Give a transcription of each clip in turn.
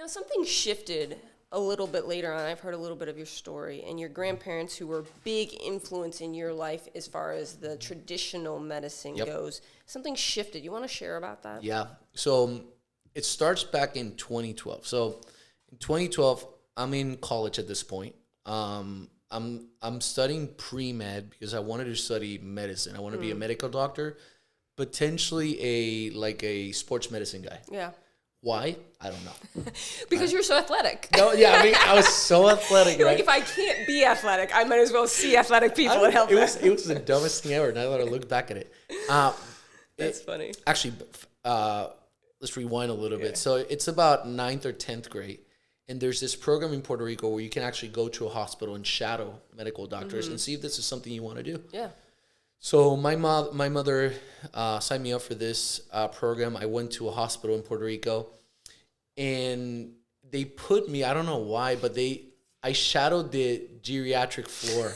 Something shifted a little bit later on. I've heard a little bit of your story, and your grandparents, who were big influence in your life as far as the traditional medicine goes. Something shifted. You want to share about that? Yeah. So it starts back in 2012. So in 2012, I'm in college at this point. I'm studying pre-med because I wanted to study medicine. I want to be a medical doctor, potentially a sports medicine guy. Yeah. Why? I don't know. Because you're so athletic. No, yeah, I mean, I was so athletic, You're right? like, if I can't be athletic, I might as well see athletic people and help them. It was the dumbest thing ever. Now that I look back at it. That's funny. Actually, let's rewind a little bit. So it's about 9th or 10th grade. And there's this program in Puerto Rico where you can actually go to a hospital and shadow medical doctors and see if this is something you want to do. Yeah. So my mother signed me up for this program. I went to a hospital in Puerto Rico, and they put me, I don't know why, but I shadowed the geriatric floor.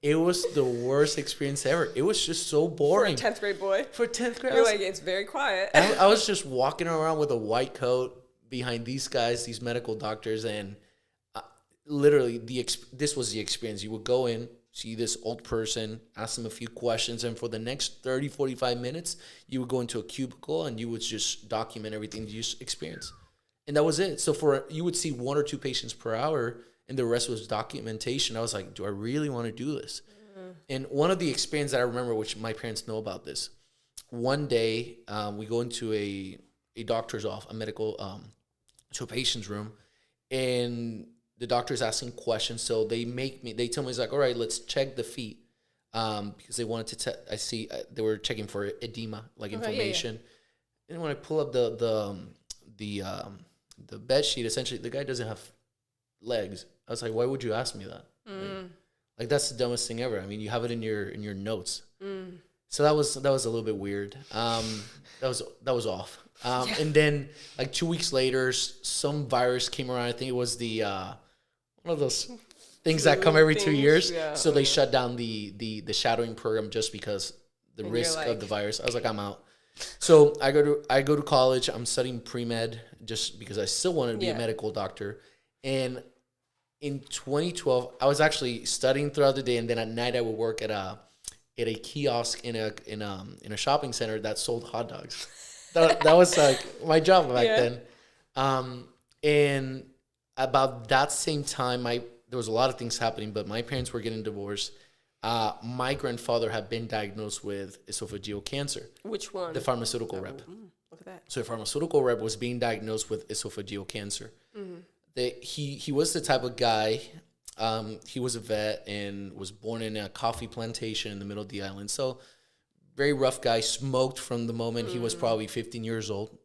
It was the worst experience ever. It was just so boring. For a 10th grade boy? For 10th grade. You're like, it's very quiet. I was just walking around with a white coat behind these guys, these medical doctors, and literally this was the experience. You would go in, see this old person, ask them a few questions, and for the next 30, 45 minutes, you would go into a cubicle and you would just document everything you experienced. And that was it. So you would see 1 or 2 patients per hour, and the rest was documentation. I was like, do I really want to do this? And one of the experiences that I remember, which my parents know about this, one day we go into a doctor's office, to a patient's room, and the doctor's asking questions. So they tell me, it's like, all right, let's check the feet. Because they wanted to, they were checking for edema, like inflammation. Yeah. And when I pull up the bed sheet, essentially the guy doesn't have legs. I was like, why would you ask me that? Like that's the dumbest thing ever. I mean, you have it in your notes. So that was a little bit weird. That was off. And then like 2 weeks later, some virus came around. I think it was the one of those things that come every 2 years. Yeah. So they shut down the shadowing program just because the risk of the virus. I was like, I'm out. So I go to college. I'm studying pre-med just because I still wanted to be a medical doctor. And in 2012, I was actually studying throughout the day, and then at night I would work at a kiosk in a shopping center that sold hot dogs. That was like my job back then. And about that same time, there was a lot of things happening, but my parents were getting divorced. My grandfather had been diagnosed with esophageal cancer. Which one? The pharmaceutical rep. Look at that. So the pharmaceutical rep was being diagnosed with esophageal cancer. He was the type of guy, he was a vet and was born in a coffee plantation in the middle of the island. So very rough guy, smoked from the moment he was probably 15 years old,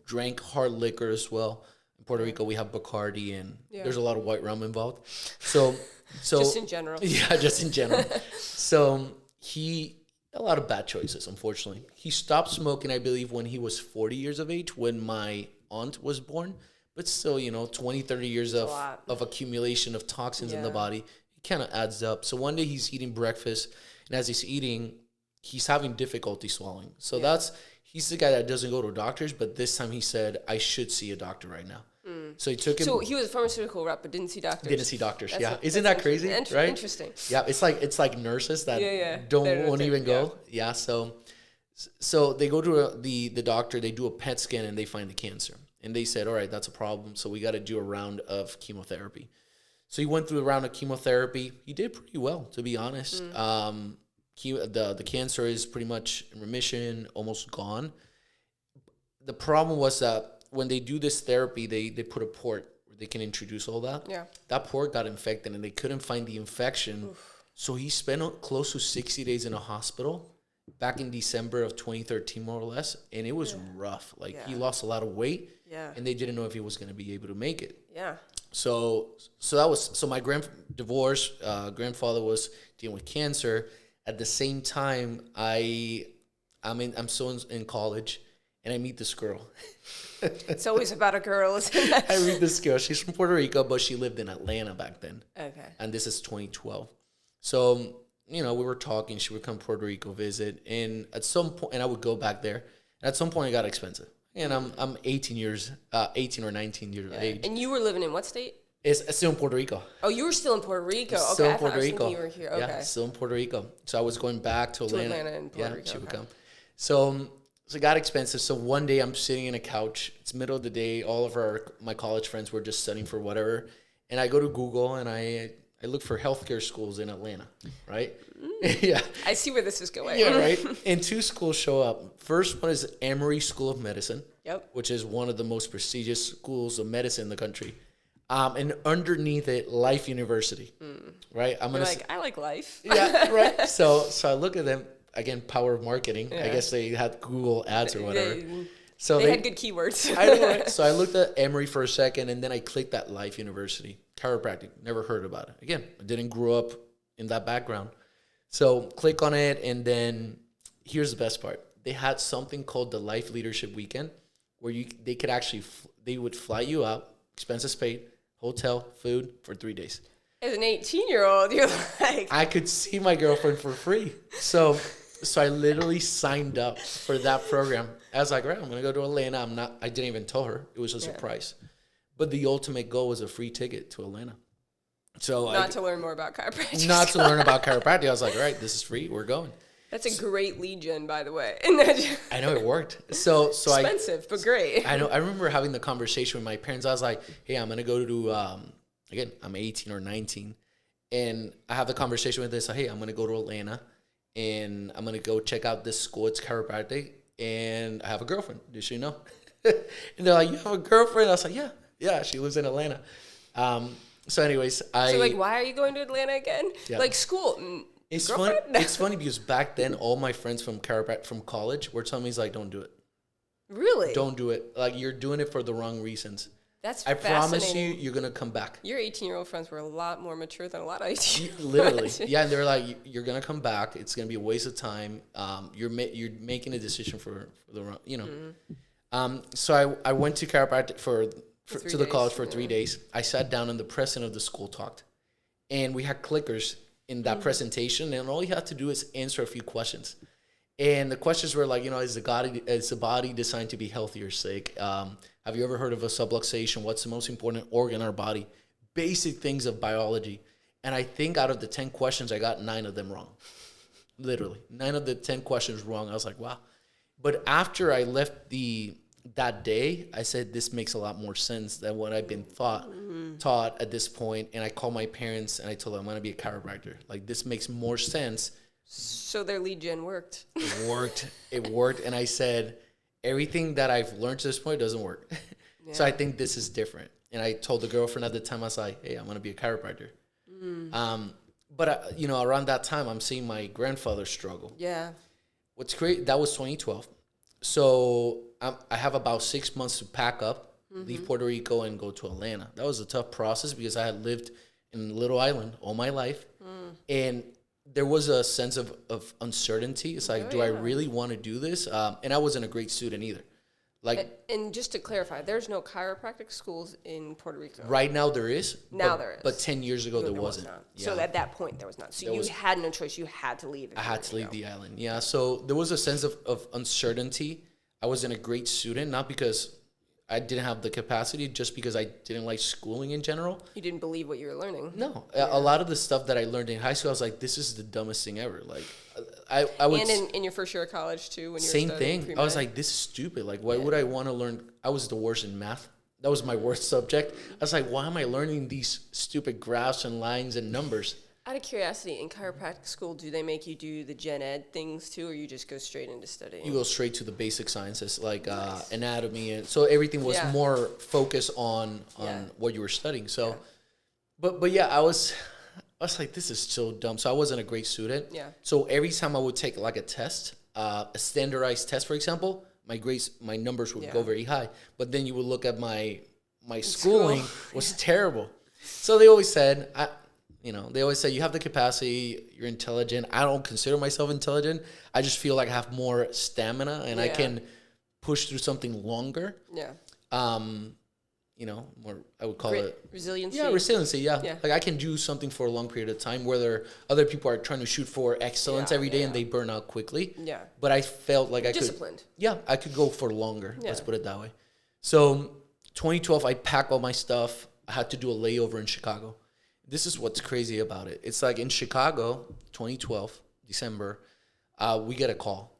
drank hard liquor as well. In Puerto Rico, we have Bacardi, and there's a lot of white rum involved. So just in general. Yeah, just in general. So a lot of bad choices, unfortunately. He stopped smoking, I believe, when he was 40 years of age, when my aunt was born. But still, 20, 30 years of accumulation of toxins in the body, it kind of adds up. So one day he's eating breakfast, and as he's eating, he's having difficulty swallowing. So he's the guy that doesn't go to doctors, but this time he said, I should see a doctor right now. So he took him. So he was a pharmaceutical rep, but didn't see doctors. Didn't see doctors. Isn't that crazy? Right? Interesting. Yeah, it's like nurses that won't even go. Yeah. So they go to the doctor. They do a PET scan and they find the cancer. And they said, all right, that's a problem. So we got to do a round of chemotherapy. So he went through a round of chemotherapy. He did pretty well, to be honest. The cancer is pretty much in remission, almost gone. The problem was that when they do this therapy, they put a port where they can introduce all that. Yeah. That port got infected, and they couldn't find the infection. So he spent close to 60 days in a hospital back in December of 2013, more or less. And it was rough. He lost a lot of weight. Yeah. And they didn't know if he was going to be able to make it. Yeah. So my grandfather was dealing with cancer. At the same time, I'm still in college, and I meet this girl. It's always about a girl, isn't it? I meet this girl. She's from Puerto Rico, but she lived in Atlanta back then. Okay. And this is 2012. So, we were talking. She would come to Puerto Rico visit, and at some point, and I would go back there. And at some point, it got expensive. And I'm 18 or 19 years of age. And you were living in what state? It's still in Puerto Rico. Oh, you were still in Puerto Rico. Okay, Still in I thought Puerto I was Rico. thinking you were here. Okay. Yeah, still in Puerto Rico. So I was going back to Atlanta. And Puerto Rico. Chiropractic. Okay. So it got expensive. So one day I'm sitting in a couch. It's middle of the day. All of my college friends were just studying for whatever. And I go to Google and I look for healthcare schools in Atlanta, right? Yeah. I see where this is going. Yeah, right? And 2 schools show up. First one is Emory School of Medicine, which is one of the most prestigious schools of medicine in the country. And underneath it, Life University, right? I like life. Yeah, right. So I look at them, again, power of marketing. Yeah. I guess they had Google ads or whatever. So they had good keywords. I know, right? So I looked at Emory for a second, and then I clicked that Life University. Chiropractic, never heard about it. Again, I didn't grow up in that background. So click on it, and then here's the best part. They had something called the Life Leadership Weekend, where they would fly you out, expenses paid, hotel, food for 3 days. As an 18-year-old, you're like... I could see my girlfriend for free. So I literally signed up for that program. I was like, right, I'm going to go to Atlanta. I didn't even tell her. It was a surprise. But the ultimate goal was a free ticket to Atlanta. So Not to learn more about chiropractic. Not to learn about chiropractic. I was like, all right, this is free. We're going. That's a great lead gen, by the way. I know, it worked. So expensive, but great. I know. I remember having the conversation with my parents. I was like, hey, I'm going to go to, again, I'm 18 or 19. And I have the conversation with this. Hey, I'm going to go to Atlanta. And I'm going to go check out this school. It's chiropractic. And I have a girlfriend. Did she know? And they're like, you have a girlfriend? I was like, yeah, she lives in Atlanta. So anyways, why are you going to Atlanta again? Yeah. Like school. It's funny. It's funny because back then, all my friends from college were telling me, like, don't do it. Really? Don't do it. Like, you're doing it for the wrong reasons. That's I promise you're going to come back. Your 18-year-old friends were a lot more mature than a lot of 18-year-olds. Literally. Yeah, and they're like, you're going to come back. It's going to be a waste of time. You're making a decision for the wrong, Mm-hmm. So I went to chiropractic to the college for 3 days. I sat down and the president of the school talked. And we had clickers in that presentation, and all you have to do is answer a few questions. And the questions were like, is the body designed to be healthy or sick? Have you ever heard of a subluxation? What's the most important organ in our body? Basic things of biology. And I think out of the 10 questions, I got 9 of them wrong. Literally, 9 of the 10 questions wrong. I was like, wow. But after I left that day, I said, this makes a lot more sense than what I've been taught at this point. And I called my parents and I told them I'm going to be a chiropractor. Like, this makes more sense. So their lead gen worked. It worked. And I said, everything that I've learned to this point doesn't work. Yeah. So I think this is different. And I told the girlfriend at the time, I was like, hey, I'm going to be a chiropractor. But around that time, I'm seeing my grandfather struggle. Yeah. What's great, that was 2012. So I have about 6 months to pack up, leave Puerto Rico, and go to Atlanta. That was a tough process because I had lived in Little Island all my life. And there was a sense of uncertainty. It's like, I really want to do this? And I wasn't a great student either. And just to clarify, there's no chiropractic schools in Puerto Rico. Right now there is. There is. But 10 years ago there wasn't. Yeah. So at that point there was not. So you had no choice. You had to leave. I had to leave the island. Yeah. So there was a sense of uncertainty. I wasn't a great student, not because I didn't have the capacity, just because I didn't like schooling in general. You didn't believe what you were learning. No. Yeah. A lot of the stuff that I learned in high school, I was like, this is the dumbest thing ever. Like, I would... And in your first year of college, too, when you were studying thing. Pre-med. I was like, this is stupid. Like, why would I want to learn... I was the worst in math. That was my worst subject. I was like, why am I learning these stupid graphs and lines and numbers? Out of curiosity, in chiropractic school, do they make you do the gen ed things, too, or you just go straight into studying? You go straight to the basic sciences, like anatomy. And so everything was more focused on what you were studying. So, but yeah, I was like, this is so dumb. So I wasn't a great student. Yeah. So every time I would take like a test, a standardized test, for example, my numbers would go very high. But then you would look at my schooling was terrible. So they always said, you have the capacity, you're intelligent. I don't consider myself intelligent. I just feel like I have more stamina and I can push through something longer. Yeah. more, I would call Grit, it resiliency. Yeah, resiliency. Yeah. Yeah. Like I can do something for a long period of time, whether other people are trying to shoot for excellence every day and they burn out quickly. Yeah. But I felt like You're I could. disciplined. Yeah, I could go for longer. Yeah. Let's put it that way. So 2012, I packed all my stuff. I had to do a layover in Chicago. This is what's crazy about it. It's like in Chicago, 2012, December, we get a call.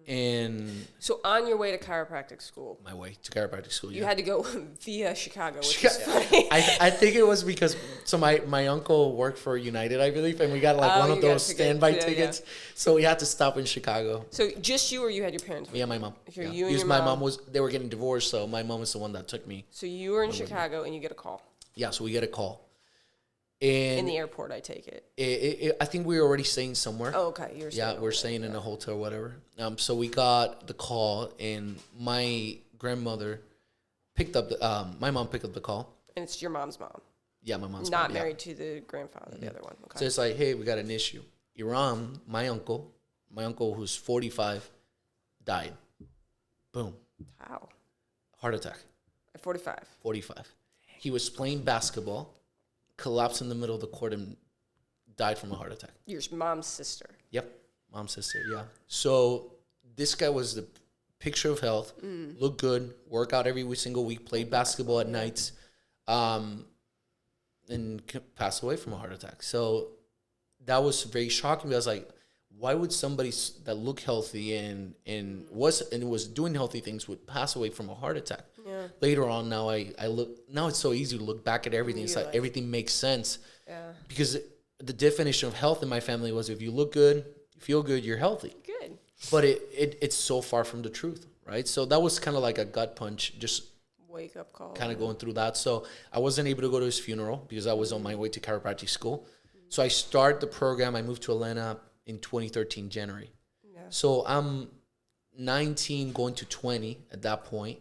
And so on your way to chiropractic school, my way to chiropractic school, you had to go via Chicago, which is funny. I think it was because my uncle worked for United, I believe, and we got like one of those standby tickets. Yeah. So we had to stop in Chicago. So just you, or you had your parents? Yeah, my mom. You and because your my mom they were getting divorced, so my mom was the one that took me. So you were in Chicago and you get a call. Yeah, so we get a call. And in the airport, I take it. I think we were already staying somewhere. Oh, okay. We're staying in a hotel or whatever. So we got the call, and my grandmother picked up my mom picked up the call. And it's your mom's mom. Yeah, my mom's not mom. married to the grandfather, the other one. Okay. So it's like, hey, we got an issue. Iran, my uncle who's 45, died. Boom. How? Heart attack. At 45. 45. He was playing basketball, collapsed in the middle of the court, and died from a heart attack. Your mom's sister. Yep, mom's sister. Yeah. So this guy was the picture of health. Looked good. Work out every single week. Played basketball at nights, and passed away from a heart attack. So that was very shocking. I was like, why would somebody that looked healthy and was doing healthy things would pass away from a heart attack? Yeah. Later on, now now it's so easy to look back at everything. It's like everything makes sense. Yeah. Because the definition of health in my family was if you look good, you feel good, you're healthy. Good. But it's so far from the truth, right? So that was kind of like a gut punch, just wake up call. Kind of going through that. So I wasn't able to go to his funeral because I was on my way to chiropractic school. So I started the program. I moved to Atlanta in 2013, January. Yeah. So I'm 19 going to 20 at that point,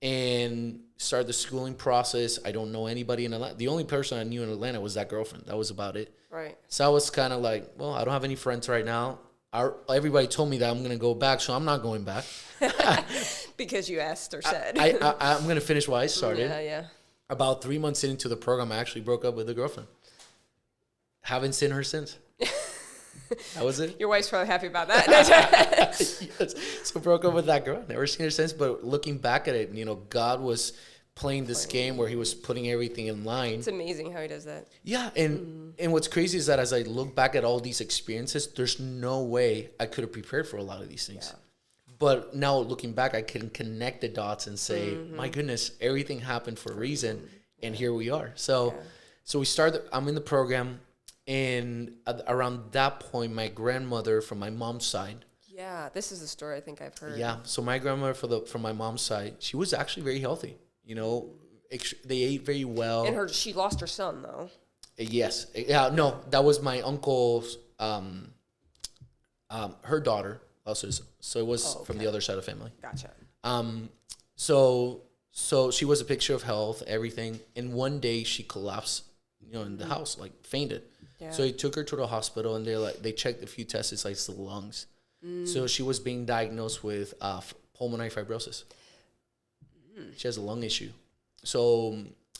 and started the schooling process. I don't know anybody in Atlanta. The only person I knew in Atlanta was that girlfriend. That was about it. Right. So I was kind of like, well, I don't have any friends right now. Everybody told me that I'm going to go back, so I'm not going back. Because you asked or said. I'm going to finish what I started. Yeah. About 3 months into the program, I actually broke up with the girlfriend. Haven't seen her since. That was it. Your wife's probably happy about that. Yes. So broke up with that girl. Never seen her since. But looking back at it, God was playing this game where he was putting everything in line. It's amazing how he does that. Yeah, and what's crazy is that as I look back at all these experiences, there's no way I could have prepared for a lot of these things. Yeah. But now looking back, I can connect the dots and say, my goodness, everything happened for a reason, and here we are. So we started. I'm in the program. And around that point, my grandmother from my mom's side. Yeah, this is the story I think I've heard. Yeah, so my grandmother from my mom's side, she was actually very healthy. They ate very well. And she lost her son though. Yes, yeah, no, that was my uncle's, her daughter also. So it was from the other side of the family. Gotcha. So she was a picture of health, everything, and one day she collapsed, in the house, like fainted. Yeah. So he took her to the hospital, and they checked a few tests. It's like the lungs. So she was being diagnosed with pulmonary fibrosis. She has a lung issue. So,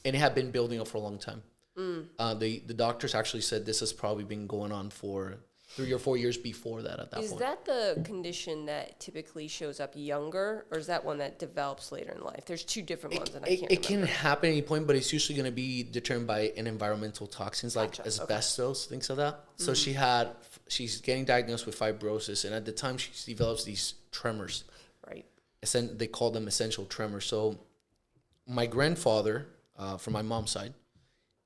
and it had been building up for a long time. The doctors actually said this has probably been going on for 3 or 4 years before that at that point. Is that the condition that typically shows up younger, or is that one that develops later in life? There's two different ones, and I can't remember. It can happen at any point, but it's usually going to be determined by an environmental toxins like asbestos, things like that. So she's getting diagnosed with fibrosis, and at the time she develops these tremors. Right. They call them essential tremors. So my grandfather, from my mom's side,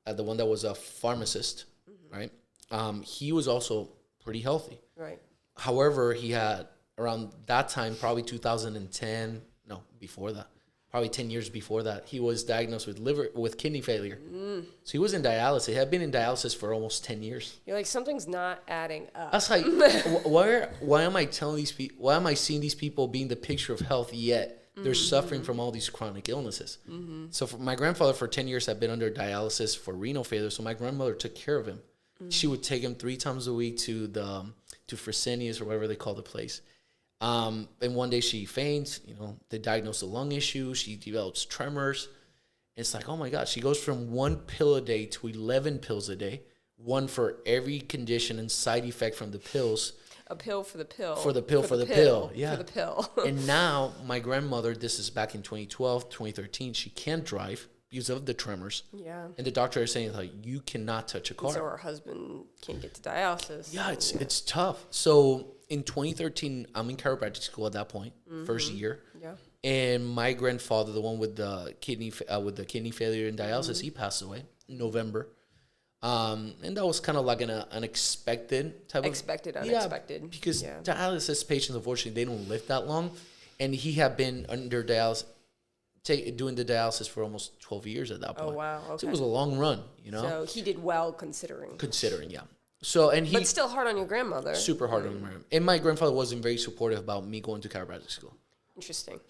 the one that was a pharmacist, right? He was also pretty healthy. Right. However, he had around that time, probably 2010, no, before that, probably 10 years before that, he was diagnosed with kidney failure. So he was in dialysis. He had been in dialysis for almost 10 years. You're like, something's not adding up. That's like, why am I telling these people, why am I seeing these people being the picture of health yet they're suffering from all these chronic illnesses? So my grandfather for 10 years had been under dialysis for renal failure. So my grandmother took care of him. She would take him 3 times a week to Fresenius or whatever they call the place. And one day she faints. They diagnosed a lung issue. She develops tremors, It's like, oh my God, she goes from 1 pill a day to 11 pills a day, one for every condition and side effect from the pills. A pill for the pill. For the pill, for for the the pill. pill. Yeah. For the pill. And now my grandmother, this is back in 2012, 2013, she can't drive because of the tremors. Yeah. And the doctor is saying, like, you cannot touch a car. So her husband can't get to dialysis. Yeah, it's tough. So in 2013, I'm in chiropractic school at that point, first year. Yeah. And my grandfather, the one with the kidney failure and dialysis, he passed away in November. And that was kind of like an unexpected type unexpected. Yeah, because dialysis patients, unfortunately, they don't live that long. And he had been under dialysis, doing the dialysis for almost 12 years at that point. Oh, wow. Okay. So it was a long run, you know? So he did well considering. Yeah. So, and he... But still hard on your grandmother. Super hard on him. And my grandfather wasn't very supportive about me going to chiropractic school. Interesting.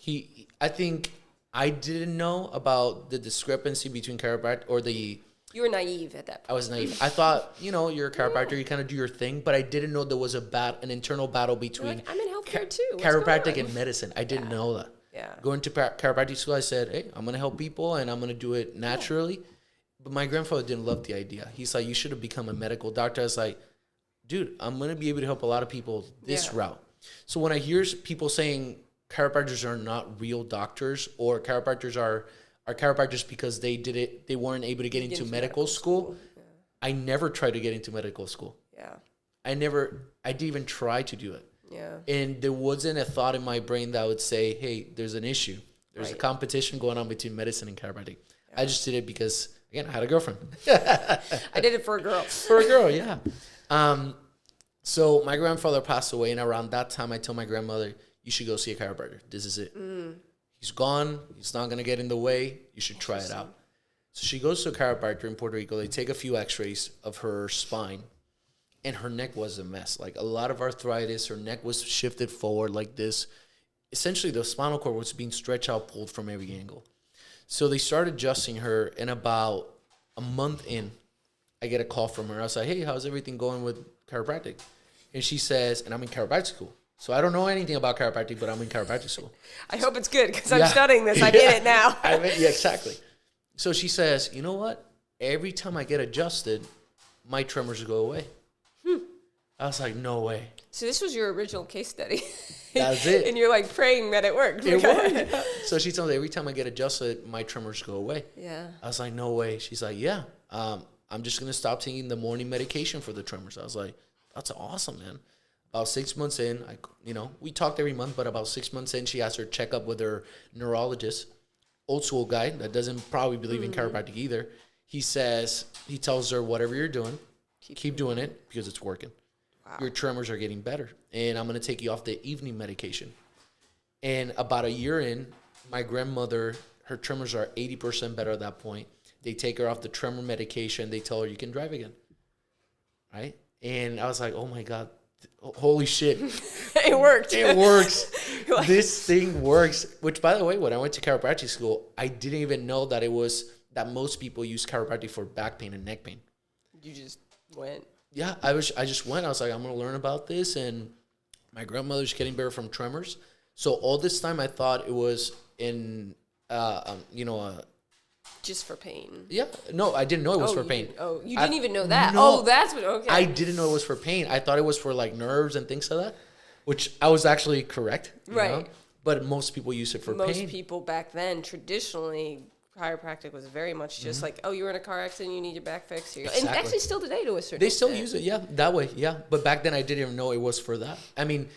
I think I didn't know about the discrepancy between chiropractic or the... You were naive at that point. I was naive. I thought, you're a chiropractor, you kind of do your thing, but I didn't know there was an internal battle between I'm in healthcare too. Chiropractic and medicine. I didn't know that. Yeah. Going to chiropractic school, I said, hey, I'm going to help people and I'm going to do it naturally. Yeah. But my grandfather didn't love the idea. He's like, you should have become a medical doctor. I was like, dude, I'm going to be able to help a lot of people this route. So when I hear people saying chiropractors are not real doctors or chiropractors are chiropractors because they weren't able to get into medical school. Yeah. I never tried to get into medical school. Yeah. I didn't even try to do it. Yeah. And there wasn't a thought in my brain that would say, hey, there's an issue. There's a competition going on between medicine and chiropractic. Yeah. I just did it because, again, I had a girlfriend. I did it for a girl. For a girl, yeah. So my grandfather passed away, and around that time, I told my grandmother, you should go see a chiropractor. This is it. He's gone. He's not going to get in the way. You should try it out. So she goes to a chiropractor in Puerto Rico. They take a few x-rays of her spine, and her neck was a mess. Like a lot of arthritis. Her neck was shifted forward like this. Essentially, the spinal cord was being stretched out, pulled from every angle. So they started adjusting her, and about a month in, I get a call from her. I was like, hey, how's everything going with chiropractic? And she says, and I'm in chiropractic school. So I don't know anything about chiropractic, but I'm in chiropractic school. I hope it's good because I'm studying this. I get it now. Yeah, exactly. So she says, you know what? Every time I get adjusted, my tremors go away. I was like, no way. So this was your original case study. That's it. And you're like praying that it worked. It worked. Yeah. So she tells me every time I get adjusted, my tremors go away. Yeah. I was like, no way. She's like, yeah. I'm just going to stop taking the morning medication for the tremors. I was like, that's awesome, man. About 6 months in, we talked every month, but about 6 months in, she asked her to check up with her neurologist, old school guy that doesn't probably believe in chiropractic either. He tells her, whatever you're doing, keep doing it because it's working. Wow. Your tremors are getting better, and I'm going to take you off the evening medication. And about a year in, my grandmother, her tremors are 80% better at that point. They take her off the tremor medication. They tell her you can drive again, right? And I was like, oh, my God. Holy shit. It worked. It works. This thing works. Which, by the way, when I went to chiropractic school, I didn't even know that that most people use chiropractic for back pain and neck pain. You just went. Yeah, I just went. I was like, I'm going to learn about this. And my grandmother's getting better from tremors. So all this time I thought it was just for pain. Yeah. No, I didn't know it was for pain. You didn't even know that? No, that's what, okay. I didn't know it was for pain. I thought it was for like nerves and things like that, which I was actually correct. Right. You know? But most people use it for pain. Most people back then, traditionally, chiropractic was very much just like, oh, you were in a car accident, you need your back fixed. Exactly. And actually still today to a certain extent. They still use it, that way, But back then I didn't even know it was for that. I mean,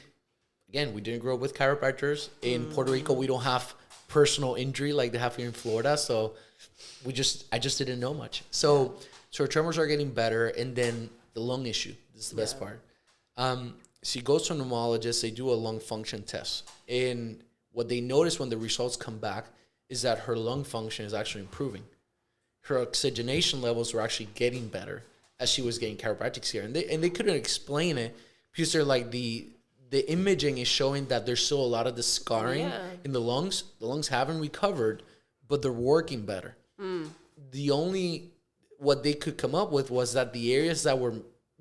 again, we didn't grow up with chiropractors. In Puerto Rico, we don't have personal injury like they have here in Florida, so I just didn't know much. So her tremors are getting better, and then the lung issue. This is the best part. She goes to a pneumologist. They do a lung function test, and what they notice when the results come back is that her lung function is actually improving. Her oxygenation levels were actually getting better as she was getting chiropractic care, and they couldn't explain it because they're like the imaging is showing that there's still a lot of the scarring in the lungs. The lungs haven't recovered, but they're working better. What they could come up with was that the areas that were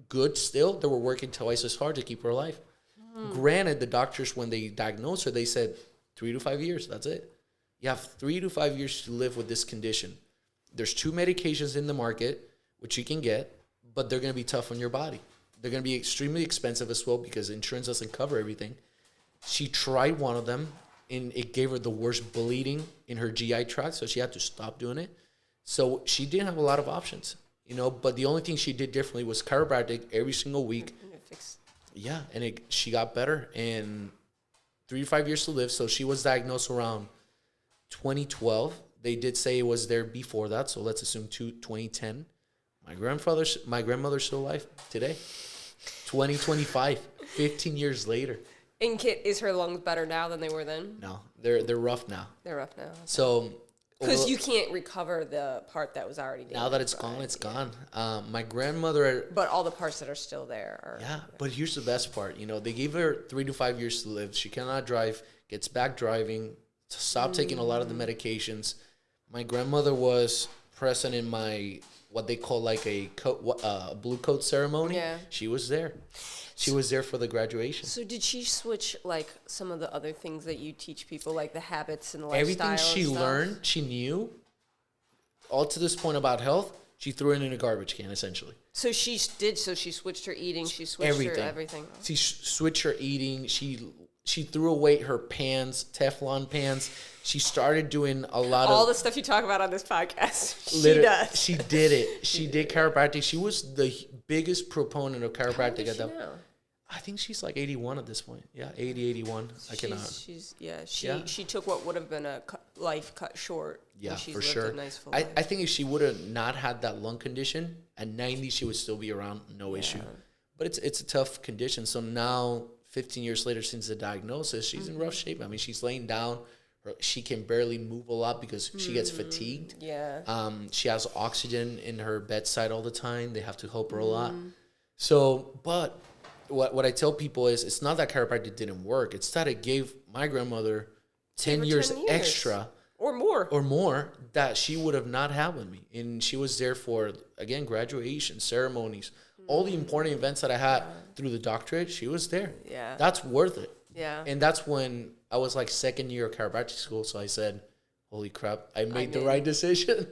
good still, they were working twice as hard to keep her alive. Granted, the doctors, when they diagnosed her, they said 3 to 5 years, that's it. You have 3 to 5 years to live with this condition. there's 2 medications in the market, which you can get, but they're going to be tough on your body. They're going to be extremely expensive as well because insurance doesn't cover everything. She tried one of them, and it gave her the worst bleeding in her GI tract, so she had to stop doing it. So she didn't have a lot of options, but the only thing she did differently was chiropractic every single week. Yeah, and she got better, and 3 to 5 years to live. So she was diagnosed around 2012. They did say it was there before that, so let's assume 2010. My grandmother's still alive today, 2025, 15 years later. And Kit, is her lungs better now than they were then? No, they're rough now. They're rough now. Okay. So because you can't recover the part that was already damaged. Now that it's gone, it's gone. My grandmother. But all the parts that are still there are. Yeah, but here's the best part. They gave her 3 to 5 years to live. She cannot drive, gets back driving, stopped taking a lot of the medications. My grandmother was present in my, what they call like a blue coat ceremony. Yeah. She was there. She was there for the graduation. So did she switch like some of the other things that you teach people, like the habits and the lifestyle? Everything she learned, she knew, all to this point about health, she threw it in a garbage can, essentially. So she did. So she switched her eating. She switched her everything. She switched her eating. She threw away her pans, Teflon pans. She started doing all the stuff you talk about on this podcast. She does. She did it. She did chiropractic. She was the biggest proponent of chiropractic at that. I think she's like 81 at this point. Yeah, 80, 81. She took what would have been a life cut short. Yeah, she's for lived sure. A nice full life. I think if she would have not had that lung condition, at 90 she would still be around, no issue. But it's a tough condition. So now, 15 years later since the diagnosis, she's in rough shape. I mean, she's laying down. She can barely move a lot because she gets fatigued. Yeah. She has oxygen in her bedside all the time. They have to help her a lot. So, but what I tell people is it's not that chiropractic didn't work. It's that it gave my grandmother 10 years extra. Or more. That she would have not had with me. And she was there for, again, graduation, ceremonies, all the important events that I had through the doctorate. She was there. Yeah. That's worth it. Yeah. And that's when I was like second year of chiropractic school. So I said, holy crap, I made the right decision.